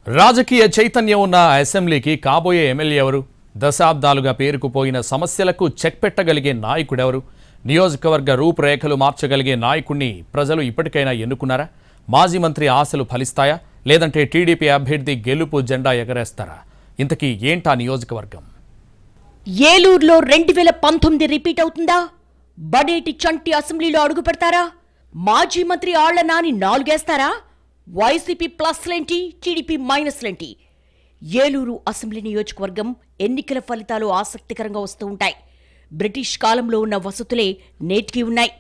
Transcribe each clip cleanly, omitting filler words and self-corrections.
రాజకీయ చైతన్యం ఉన్న అసెంబ్లీకి కాబోయే ఎమ్మెల్యే ఎవరు? దశాబ్దాలుగా పేరుకుపోయిన సమస్యలకు చెక్ పెట్టగలిగే నాయకుడెవరు? నియోజకవర్గ రూపురేఖలు మార్చగలిగే నాయకుడిని ప్రజలు ఇప్పటికైనా ఎన్నుకున్నారా? మాజీ మంత్రి ఆశలు ఫలిస్తాయా, లేదంటే టీడీపీ అభ్యర్థి గెలుపు జెండా ఎగరేస్తారా? ఇంతకీ ఏంటా నియోజకవర్గం? ఏలూరులో 2019 రిపీట్ అవుతుందా? బడేటి చంటి అసెంబ్లీలో అడుగు పెడతారా? మాజీ మంత్రి ఆళ్ల నాని 4 వేస్తారా? వైసీపీ ప్లస్లేంటి, టీడీపీ మైనస్లేంటి? ఏలూరు అసెంబ్లీ నియోజకవర్గం ఎన్నికల ఫలితాలు ఆసక్తికరంగా వస్తూ ఉంటాయి. బ్రిటిష్ కాలంలో ఉన్న వసతులే నేటికి ఉన్నాయి.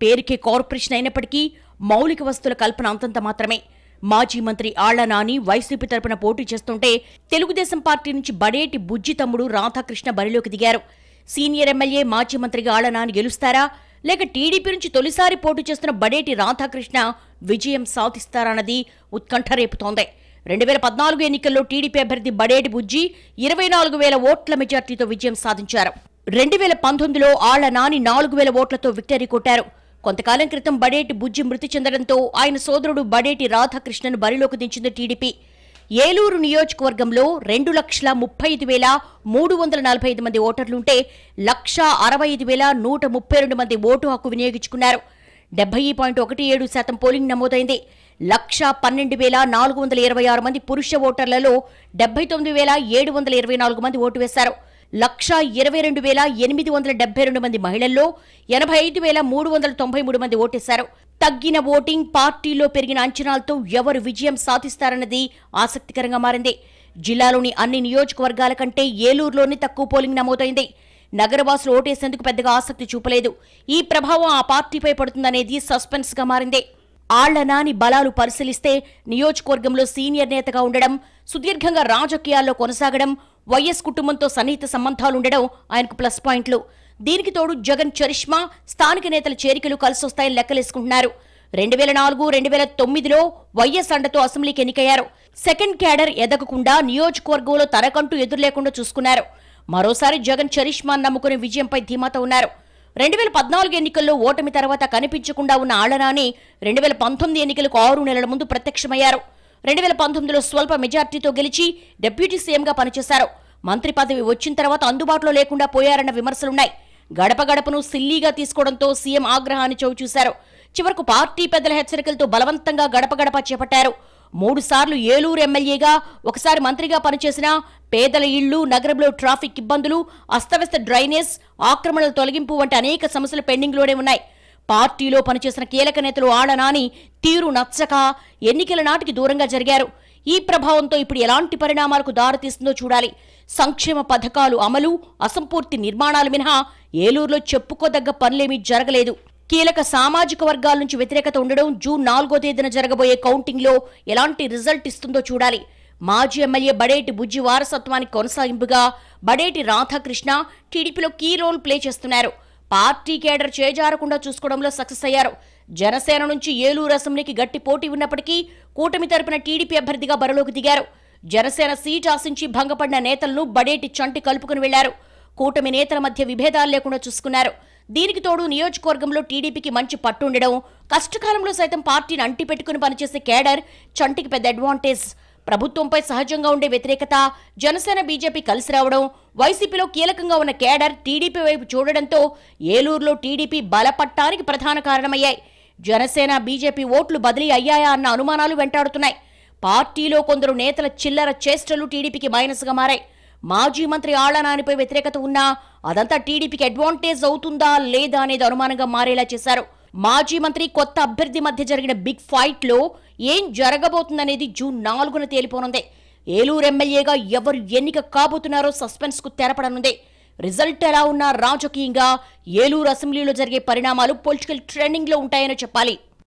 పేరుకే కార్పొరేషన్ అయినప్పటికీ మౌలిక వసతుల కల్పన అంతంత మాత్రమే. మాజీ మంత్రి ఆళ్ల నాని వైసీపీ తరపున పోటీ చేస్తుంటే తెలుగుదేశం పార్టీ నుంచి బడేటి బుజ్జి తమ్ముడు రాధాకృష్ణ బరిలోకి దిగారు. సీనియర్ ఎమ్మెల్యే మాజీ మంత్రిగా ఆళ్ల నాని గెలుస్తారా, లేక టీడీపీ నుంచి తొలిసారి పోటీ చేస్తున్న బడేటి రాధాకృష్ణ విజయం సాధిస్తారన్నది ఉత్కంఠ రేపుతోంది. 2014 ఎన్నికల్లో టీడీపీ అభ్యర్థి బడేటి బుజ్జి 24,000 ఓట్ల మెజార్టీతో విజయం సాధించారు. 2019లో ఆళ్ల నాని 4,000 ఓట్లతో విక్టరీ కొట్టారు. కొంతకాలం క్రితం బడేటి బుజ్జి మృతి చెందడంతో ఆయన సోదరుడు బడేటి రాధాకృష్ణను బరిలోకి దించింది టీడీపీ. ఏలూరు నియోజకవర్గంలో 2,65,345 మంది ఓటర్లుంటే 1,65,132 మంది ఓటు హక్కు వినియోగించుకున్నారు. 70.17% పోలింగ్ నమోదైంది. 1,12,426 మంది పురుష ఓటర్లలో 79,724 మంది ఓటు వేశారు. 1,22,872 మంది మహిళల్లో 85,393 మంది ఓటేశారు. తగ్గిన ఓటింగ్, పార్టీలో పెరిగిన అంచనాలతో ఎవరు విజయం సాధిస్తారన్నది ఆసక్తికరంగా మారింది. జిల్లాలోని అన్ని నియోజకవర్గాల కంటే ఏలూరులోనే తక్కువ పోలింగ్ నమోదైంది. నగరవాసులు ఓటేసేందుకు పెద్దగా ఆసక్తి చూపలేదు. ఈ ప్రభావం ఆ పార్టీపై పడుతుందనేది సస్పెన్స్ గా మారింది. ఆళ్ల నాని బలాలు పరిశీలిస్తే నియోజకవర్గంలో సీనియర్ నేతగా ఉండడం, సుదీర్ఘంగా రాజకీయాల్లో కొనసాగడం, వైఎస్ కుటుంబంతో సన్నిహిత సంబంధాలుండడం ఆయనకు ప్లస్ పాయింట్లు. దీనికి తోడు జగన్ చరిష్మా, స్థానిక నేతల చేరికలు కలిసొస్తాయని లెక్కలేసుకుంటున్నారు. 2004-2009లో వైఎస్ అండతో అసెంబ్లీకి ఎన్నికయ్యారు. సెకండ్ క్యాడర్ ఎదగకుండా నియోజకవర్గంలో తనకంటూ ఎదురు లేకుండా చూసుకున్నారు. మరోసారి జగన్ చరిష్మాను నమ్ముకునే విజయంపై ధీమాతో ఉన్నారు. 2014 ఎన్నికల్లో ఓటమి తర్వాత కనిపించకుండా ఉన్న ఆళ్ల నాని 2019 ఎన్నికలకు 6 నెలల ముందు ప్రత్యక్షమయ్యారు. 2019లో స్వల్ప మెజార్టీతో గెలిచి డిప్యూటీ సీఎంగా పనిచేశారు. మంత్రి పదవి వచ్చిన తర్వాత అందుబాటులో లేకుండా పోయారన్న విమర్శలున్నాయి. గడప గడపను సిల్లీగా తీసుకోవడంతో సీఎం ఆగ్రహాన్ని చవిచూశారు. చివరకు పార్టీ పెద్దల హెచ్చరికలతో బలవంతంగా గడప గడప చేపట్టారు. 3 సార్లు ఏలూరు ఎమ్మెల్యేగా, ఒకసారి మంత్రిగా పనిచేసిన పేదల ఇళ్లు, నగరంలో ట్రాఫిక్ ఇబ్బందులు, అస్తవ్యస్త డ్రైనేజ్, ఆక్రమణల తొలగింపు వంటి అనేక సమస్యలు పెండింగ్లోనే ఉన్నాయి. పార్టీలో పనిచేసిన కీలక నేతలు ఆళ్ల నాని తీరు నచ్చక ఎన్నికల నాటికి దూరంగా జరిగారు. ఈ ప్రభావంతో ఇప్పుడు ఎలాంటి పరిణామాలకు దారితీస్తుందో చూడాలి. సంక్షేమ పథకాలు అమలు, అసంపూర్తి నిర్మాణాలు మినహా ఏలూరులో చెప్పుకోదగ్గ పనులేమీ జరగలేదు. కీలక సామాజిక వర్గాల నుంచి వ్యతిరేకత ఉండడం, జూన్ 4వ తేదీన జరగబోయే కౌంటింగ్లో ఎలాంటి రిజల్ట్ ఇస్తుందో చూడాలి. మాజీ ఎమ్మెల్యే బడేటి బుజ్జి వారసత్వానికి కొనసాగింపుగా బడేటి రాధాకృష్ణ టీడీపీలో కీ రోల్ ప్లే చేస్తున్నారు. పార్టీ కేడర్ చేజారకుండా చూసుకోవడంలో సక్సెస్ అయ్యారు. జనసేన నుంచి ఏలూరు అసెంబ్లీకి గట్టి పోటీ ఉన్నప్పటికీ కూటమి తరపున టీడీపీ అభ్యర్థిగా బరిలోకి దిగారు. జనసేన సీట్ ఆశించి భంగపడిన నేతలను బడేటి చంటి కలుపుకుని వెళ్లారు. కూటమి నేతల మధ్య విభేదాలు లేకుండా చూసుకున్నారు. దీనికి తోడు నియోజకవర్గంలో టీడీపీకి మంచి పట్టుండడం, కష్టకాలంలో సైతం పార్టీని అంటిపెట్టుకుని పనిచేసే కేడర్ చంటికి పెద్ద అడ్వాంటేజ్. ప్రభుత్వంపై సహజంగా ఉండే వ్యతిరేకత, జనసేన బీజేపీ కలిసి రావడం, వైసీపీలో కీలకంగా ఉన్న కేడర్ టీడీపీ వైపు చూడడంతో ఏలూరులో టీడీపీ బలపట్టానికి ప్రధాన కారణమయ్యాయి. జనసేన బీజేపీ ఓట్లు బదిలీ అయ్యాయా అన్న అనుమానాలు వెంటాడుతున్నాయి. పార్టీలో కొందరు నేతల చిల్లర చేష్టలు టీడీపీకి మైనస్గా మారాయి. మాజీ మంత్రి ఆళ్ల నానిపై వ్యతిరేకత ఉన్నా అదంతా టీడీపీకి అడ్వాంటేజ్ అవుతుందా లేదా అనేది అనుమానంగా మారేలా చేశారు. మాజీ మంత్రి, కొత్త అభ్యర్థి మధ్య జరిగిన బిగ్ ఫైట్ లో ఏం జరగబోతుందనేది జూన్ 4న తేలిపోనుంది. ఏలూరు ఎమ్మెల్యేగా ఎవరు ఎన్నిక కాబోతున్నారో సస్పెన్స్ కు తెరపడనుంది. రిజల్ట్ ఎలా ఉన్నా రాజకీయంగా ఏలూరు అసెంబ్లీలో జరిగే పరిణామాలు పొలిటికల్ ట్రెండింగ్ లో ఉంటాయని చెప్పాలి.